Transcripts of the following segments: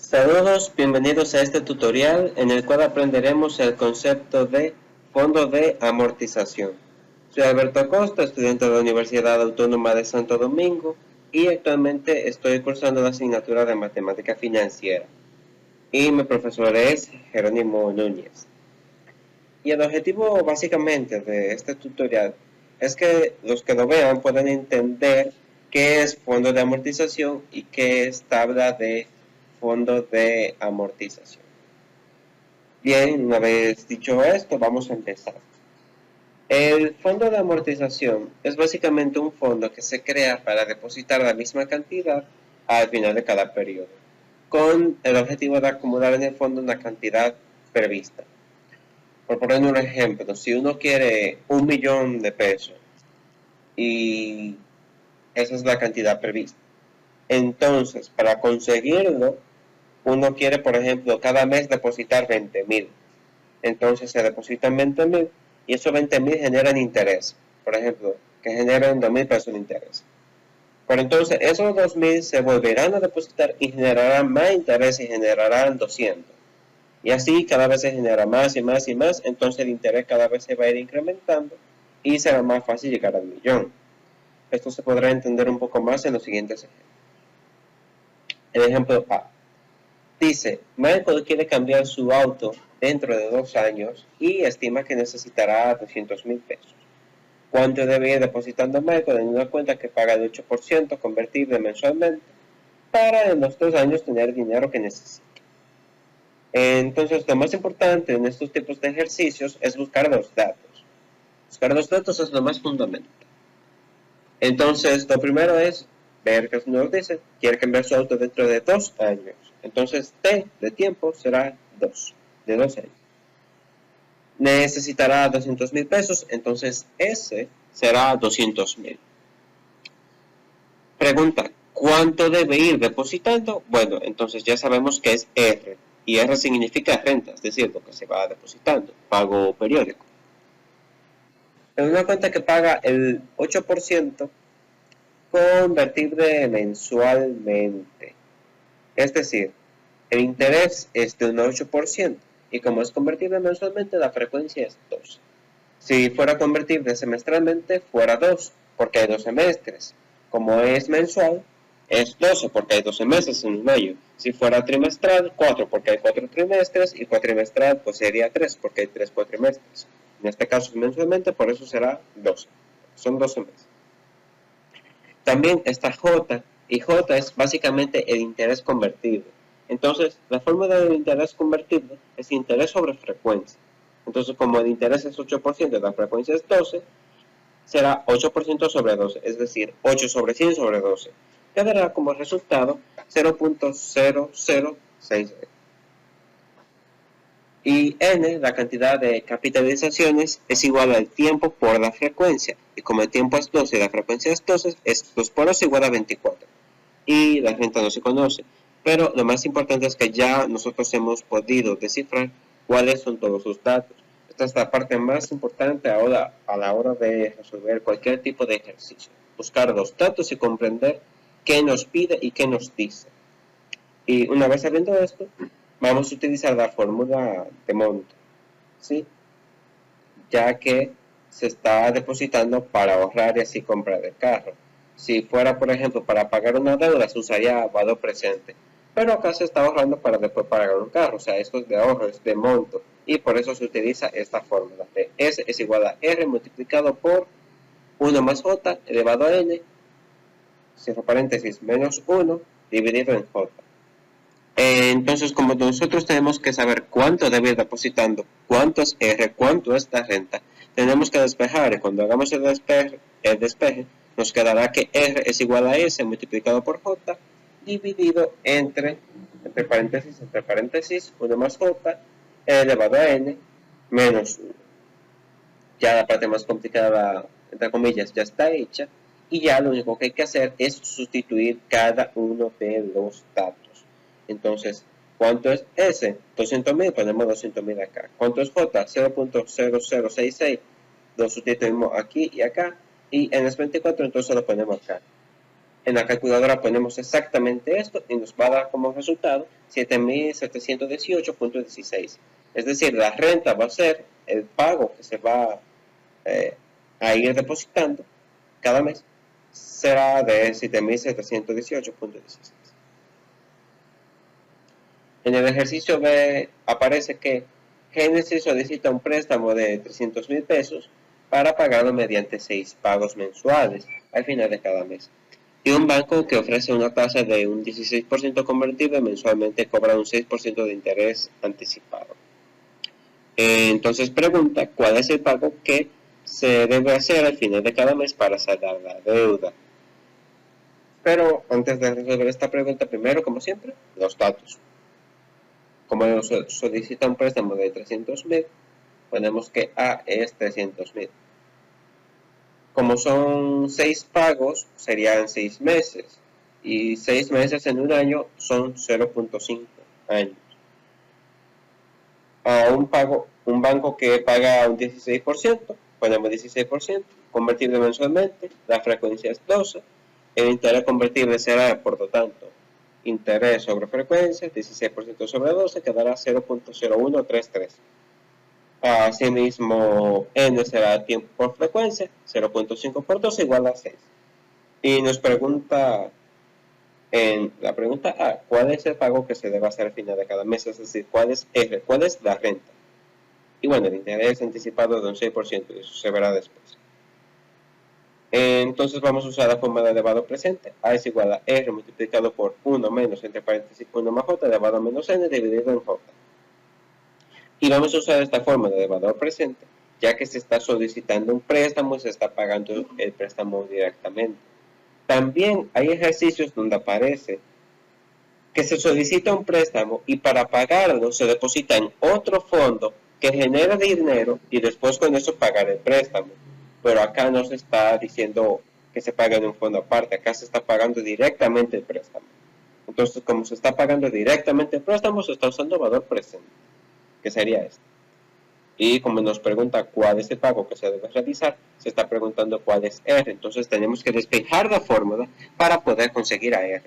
Saludos, bienvenidos a este tutorial en el cual aprenderemos el concepto de fondo de amortización. Soy Alberto Acosta, estudiante de la Universidad Autónoma de Santo Domingo y actualmente estoy cursando la asignatura de Matemática Financiera. Y mi profesor es Jerónimo Núñez. Y el objetivo básicamente de este tutorial es que los que lo vean puedan entender qué es fondo de amortización y qué es tabla de fondo de amortización. Bien, una vez dicho esto, vamos a empezar. El fondo de amortización es básicamente un fondo que se crea para depositar la misma cantidad al final de cada periodo, con el objetivo de acumular en el fondo una cantidad prevista. Por poner un ejemplo, si uno quiere 1 millón de pesos y esa es la cantidad prevista, entonces para conseguirlo uno quiere, por ejemplo, cada mes depositar 20,000. Entonces se depositan 20,000 y esos 20,000 generan interés. Por ejemplo, que generan 2,000 pesos de interés. Pero entonces esos 2,000 se volverán a depositar y generarán más interés y generarán 200. Y así cada vez se genera más y más y más. Entonces el interés cada vez se va a ir incrementando y será más fácil llegar al millón. Esto se podrá entender un poco más en los siguientes ejemplos. El ejemplo A. Dice, Michael quiere cambiar su auto dentro de 2 años y estima que necesitará 200,000 pesos. ¿Cuánto debe ir depositando Michael en una cuenta que paga el 8% convertible mensualmente para en los 2 años tener el dinero que necesita? Entonces, lo más importante en estos tipos de ejercicios es buscar los datos. Buscar los datos es lo más fundamental. Entonces, lo primero es ver que nos dice, quiere cambiar su auto dentro de 2 años. Entonces, T de tiempo será 2, de 2 años. Necesitará 200,000 pesos, entonces S será 200,000. Pregunta, ¿cuánto debe ir depositando? Bueno, entonces ya sabemos que es R, y R significa renta, es decir, lo que se va depositando, pago periódico. En una cuenta que paga el 8%, convertible mensualmente. Es decir, el interés es de un 8% y como es convertible mensualmente, la frecuencia es 2. Si fuera convertible semestralmente, fuera 2, porque hay 2 semestres. Como es mensual, es 12, porque hay 12 meses en un año. Si fuera trimestral, 4, porque hay 4 trimestres, y cuatrimestral, pues sería 3, porque hay 3 cuatrimestres. En este caso es mensualmente, por eso será 12. Son 12 meses. También está J, y J es básicamente el interés convertible. Entonces, la fórmula del interés convertible es interés sobre frecuencia. Entonces, como el interés es 8% y la frecuencia es 12, será 8% sobre 12, es decir, 8 sobre 100 sobre 12, que dará como resultado 0.0066. Y n, la cantidad de capitalizaciones, es igual al tiempo por la frecuencia. Y como el tiempo es 12 y la frecuencia es 12, es 2 por 12 igual a 24. Y la renta no se conoce. Pero lo más importante es que ya nosotros hemos podido descifrar cuáles son todos sus datos. Esta es la parte más importante ahora a la hora de resolver cualquier tipo de ejercicio. Buscar los datos y comprender qué nos pide y qué nos dice. Y una vez sabiendo esto, vamos a utilizar la fórmula de monto, ¿sí? Ya que se está depositando para ahorrar y así comprar el carro. Si fuera, por ejemplo, para pagar una deuda, se usaría valor presente. Pero acá se está ahorrando para después pagar un carro, o sea, esto es de ahorro, es de monto. Y por eso se utiliza esta fórmula de S es igual a R multiplicado por 1 más J elevado a N, cierro paréntesis, menos 1 dividido en J. Entonces, como nosotros tenemos que saber cuánto debe ir depositando, cuánto es R, cuánto es la renta, tenemos que despejar. Y cuando hagamos el despeje, nos quedará que R es igual a S multiplicado por J dividido entre paréntesis, 1 más J elevado a N menos 1. Ya la parte más complicada, entre comillas, ya está hecha. Y ya lo único que hay que hacer es sustituir cada uno de los datos. Entonces, ¿cuánto es S? 200,000, ponemos 200,000 acá. ¿Cuánto es J? 0.0066. Lo sustituimos aquí y acá. Y en S24 entonces lo ponemos acá. En la calculadora ponemos exactamente esto y nos va a dar como resultado 7.718.16. Es decir, la renta va a ser el pago que se va a ir depositando cada mes, será de 7.718.16. En el ejercicio B aparece que Génesis solicita un préstamo de 300,000 pesos para pagarlo mediante 6 pagos mensuales al final de cada mes. Y un banco que ofrece una tasa de un 16% convertible mensualmente cobra un 6% de interés anticipado. Entonces pregunta cuál es el pago que se debe hacer al final de cada mes para saldar la deuda. Pero antes de resolver esta pregunta, primero, como siempre, los datos. Como nos solicita un préstamo de 300,000, ponemos que A es 300,000. Como son 6 pagos, serían 6 meses. Y 6 meses en un año son 0.5 años. A un banco que paga un 16%, ponemos 16%, convertible mensualmente, la frecuencia es 12, el interés convertible será, por lo tanto, interés sobre frecuencia, 16% sobre 12, quedará 0.0133. Asimismo, n será tiempo por frecuencia, 0.5 por 12 igual a 6. Y nos pregunta en la pregunta A, ¿cuál es el pago que se debe hacer al final de cada mes? Es decir, ¿cuál es R? ¿Cuál es la renta? Y bueno, el interés anticipado de un 6%, y eso se verá después. Entonces vamos a usar la forma de elevado presente. A es igual a R multiplicado por 1 menos, entre paréntesis, 1 más J elevado a menos N dividido en J. Y vamos a usar esta forma de elevador presente, ya que se está solicitando un préstamo y se está pagando el préstamo directamente. También hay ejercicios donde aparece que se solicita un préstamo y para pagarlo se deposita en otro fondo que genera dinero y después con eso pagar el préstamo. Pero acá no se está diciendo que se pague en un fondo aparte, acá se está pagando directamente el préstamo. Entonces, como se está pagando directamente el préstamo, se está usando valor presente, que sería este. Y como nos pregunta cuál es el pago que se debe realizar, se está preguntando cuál es R. Entonces tenemos que despejar la fórmula para poder conseguir a R.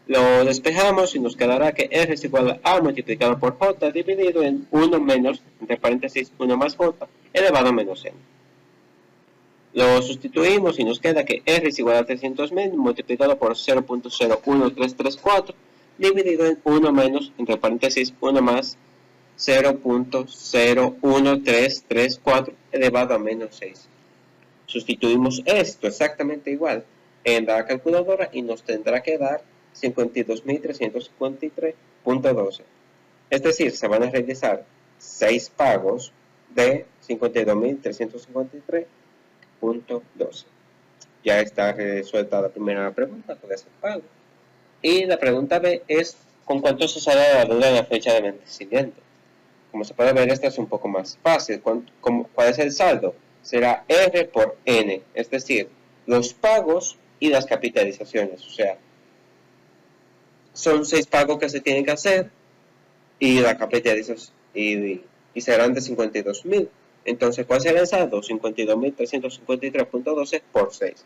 Lo despejamos y nos quedará que R es igual a multiplicado por J dividido en 1 menos, entre paréntesis, 1 más J elevado a menos N. Lo sustituimos y nos queda que R es igual a 300,000 multiplicado por 0.01334 dividido en 1 menos, entre paréntesis, 1 más 0.01334 elevado a menos 6. Sustituimos esto exactamente igual en la calculadora y nos tendrá que dar 52.353.12. Es decir, se van a realizar 6 pagos de 52.353.12. Ya está resuelta la primera pregunta, cuál es el pago. Y la pregunta B es ¿con cuánto se sale la deuda en la fecha de vencimiento? Como se puede ver, esta es un poco más fácil. ¿Cuál es el saldo? Será R por N, es decir, los pagos y las capitalizaciones. O sea, son 6 pagos que se tienen que hacer y la capitalización y serán de 52,000. Entonces, ¿cuál será el saldo? 52.353.12 por 6.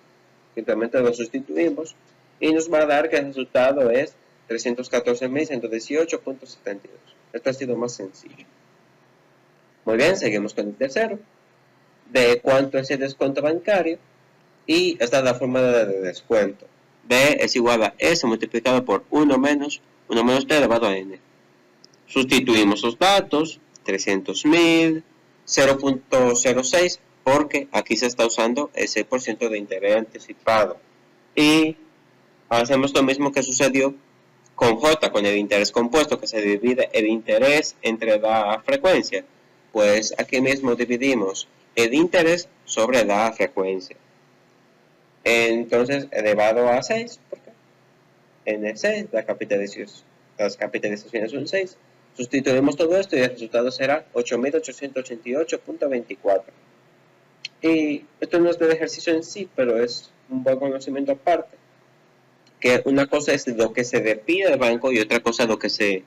Simplemente lo sustituimos y nos va a dar que el resultado es 314.118.72. Esto ha sido más sencillo. Muy bien, seguimos con el tercero. De cuánto es el descuento bancario. Y esta es la fórmula de descuento. B es igual a S multiplicado por 1 menos T elevado a N. Sustituimos los datos, 300,000, 0.06, porque aquí se está usando el 6% de interés anticipado. Y hacemos lo mismo que sucedió con J, con el interés compuesto, que se divide el interés entre la frecuencia. Pues aquí mismo dividimos el interés sobre la frecuencia. Entonces, elevado a 6, porque en el 6 las capitalizaciones son 6. Sustituimos todo esto y el resultado será 8.888.24. Y esto no es del ejercicio en sí, pero es un buen conocimiento aparte. Que una cosa es lo que se le pide del banco y otra cosa lo que se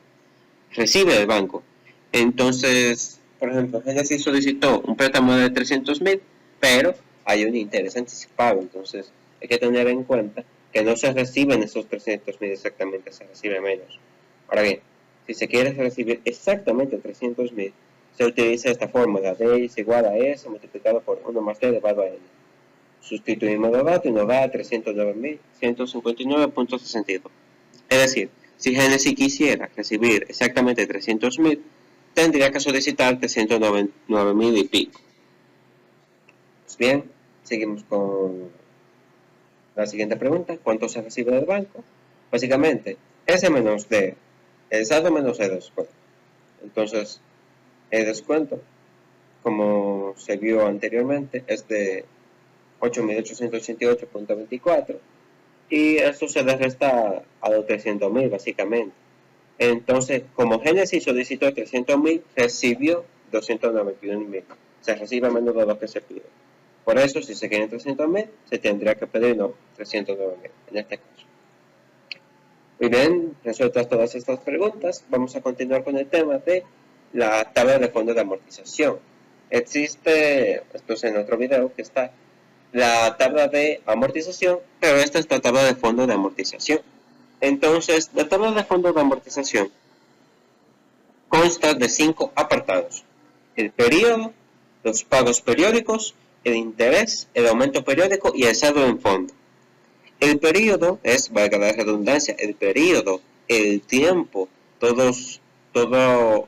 recibe del banco. Entonces, por ejemplo, Génesis solicitó un préstamo de 300,000, pero hay un interés anticipado. Entonces, hay que tener en cuenta que no se reciben esos 300.000 exactamente, se recibe menos. Ahora bien, si se quiere recibir exactamente 300.000, se utiliza esta fórmula, D es igual a S multiplicado por 1 más D elevado a N. Sustituimos los datos y nos da 309.159.62. Es decir, si Génesis quisiera recibir exactamente 300.000, tendría que solicitar 309.000 y pico. Pues bien, seguimos con la siguiente pregunta. ¿Cuánto se recibe del banco? Básicamente, S menos D, el saldo menos el descuento. Entonces, el descuento, como se vio anteriormente, es de 8.888.24 y esto se le resta a los 300.000 básicamente. Entonces, como Génesis solicitó 300.000, recibió 291.000. Se recibe menos de lo que se pide. Por eso, si se quieren 300.000, se tendría que pedir 309.000 en este caso. Muy bien, resueltas todas estas preguntas, vamos a continuar con el tema de la tabla de fondo de amortización. Existe, esto es en otro video que está, la tabla de amortización, pero esta es la tabla de fondo de amortización. Entonces, la tabla de fondo de amortización consta de 5 apartados: el periodo, los pagos periódicos, el interés, el aumento periódico y el saldo en fondo. El periodo es, valga la redundancia, el periodo, el tiempo, todo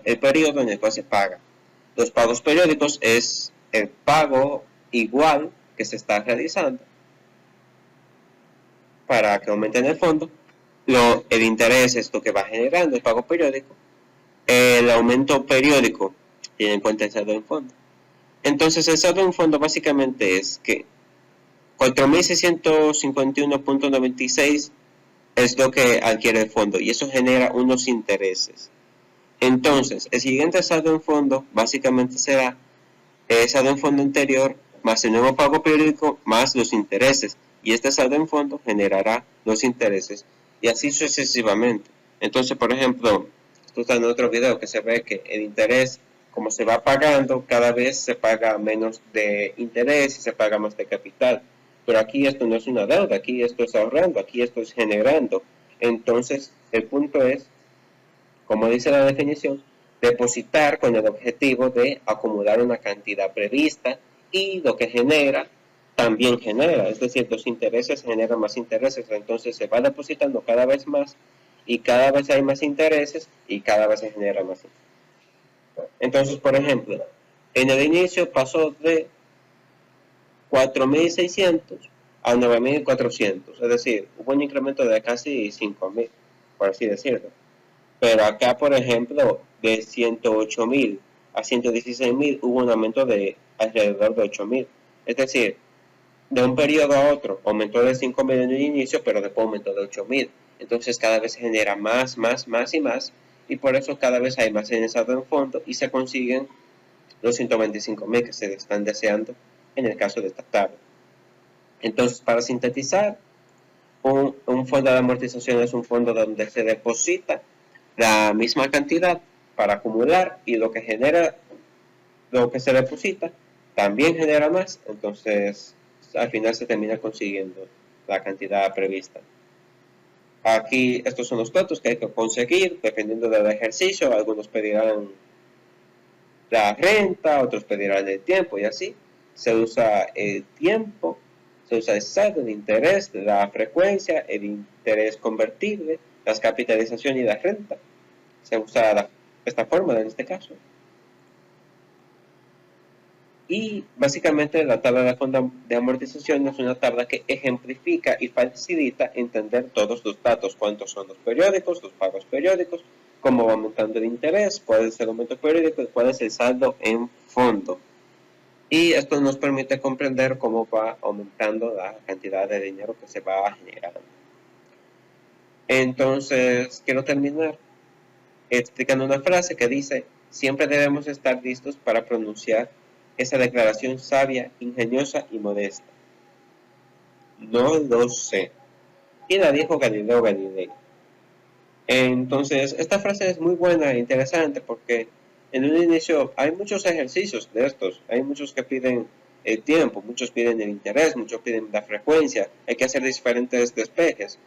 el periodo en el cual se paga. Los pagos periódicos es el pago igual que se está realizando para que aumente en el fondo. El interés es lo que va generando el pago periódico. El aumento periódico tiene en cuenta el saldo en fondo. Entonces el saldo en fondo básicamente es que 4.651.96 es lo que adquiere el fondo y eso genera unos intereses. Entonces, el siguiente saldo en fondo básicamente será el saldo en fondo anterior más el nuevo pago periódico más los intereses, y este saldo en fondo generará los intereses y así sucesivamente. Entonces, por ejemplo, esto está en otro video que se ve que el interés, como se va pagando, cada vez se paga menos de interés y se paga más de capital. Pero aquí esto no es una deuda, aquí esto es ahorrando, aquí esto es generando. Entonces, el punto es, como dice la definición, depositar con el objetivo de acumular una cantidad prevista y lo que genera también genera, es decir, los intereses generan más intereses, entonces se va depositando cada vez más y cada vez hay más intereses y cada vez se genera más intereses. Entonces, por ejemplo, en el inicio pasó de 4.600 a 9.400, es decir, hubo un incremento de casi 5.000, por así decirlo. Pero acá, por ejemplo, de 108.000 a 116.000 hubo un aumento de alrededor de 8.000. Es decir, de un periodo a otro aumentó de 5.000 en el inicio, pero después aumentó de 8.000. Entonces cada vez se genera más y más, y por eso cada vez hay más en el fondo y se consiguen los 125.000 que se están deseando en el caso de esta tabla. Entonces, para sintetizar, un fondo de amortización es un fondo donde se deposita la misma cantidad para acumular y lo que genera, lo que se deposita, también genera más, entonces al final se termina consiguiendo la cantidad prevista. Aquí estos son los datos que hay que conseguir dependiendo del ejercicio. Algunos pedirán la renta, otros pedirán el tiempo y así. Se usa el tiempo, se usa el saldo, el interés, la frecuencia, el interés convertible, las capitalizaciones y la renta. Se usa esta fórmula en este caso. Y básicamente la tabla de fondo de amortización es una tabla que ejemplifica y facilita entender todos los datos: cuántos son los periódicos, los pagos periódicos, cómo va aumentando el interés, cuál es el aumento periódico y cuál es el saldo en fondo. Y esto nos permite comprender cómo va aumentando la cantidad de dinero que se va generando. Entonces, quiero terminar explicando una frase que dice: siempre debemos estar listos para pronunciar esa declaración sabia, ingeniosa y modesta. No lo sé. Y la dijo Galileo Galilei. Entonces, esta frase es muy buena e interesante porque en un inicio hay muchos ejercicios de estos. Hay muchos que piden el tiempo, muchos piden el interés, muchos piden la frecuencia, hay que hacer diferentes despejes.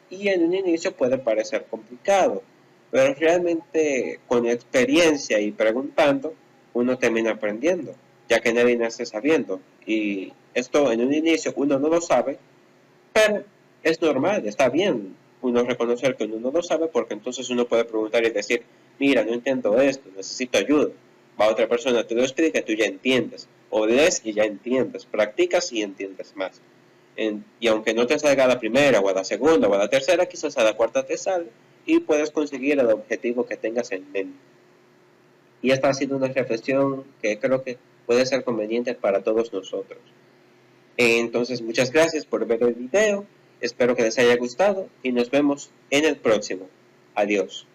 Y en un inicio puede parecer complicado, pero realmente con experiencia y preguntando, uno termina aprendiendo, ya que nadie nace sabiendo. Y esto en un inicio uno no lo sabe, pero es normal, está bien uno reconocer que uno no lo sabe, porque entonces uno puede preguntar y decir, mira, no entiendo esto, necesito ayuda. Va otra persona, te lo explica y tú ya entiendes. O lees y ya entiendes, practicas y entiendes más. Y aunque no te salga a la primera o a la segunda o a la tercera, quizás a la cuarta te sale y puedes conseguir el objetivo que tengas en mente. Y esta ha sido una reflexión que creo que puede ser conveniente para todos nosotros. Entonces, muchas gracias por ver el video, espero que les haya gustado y nos vemos en el próximo. Adiós.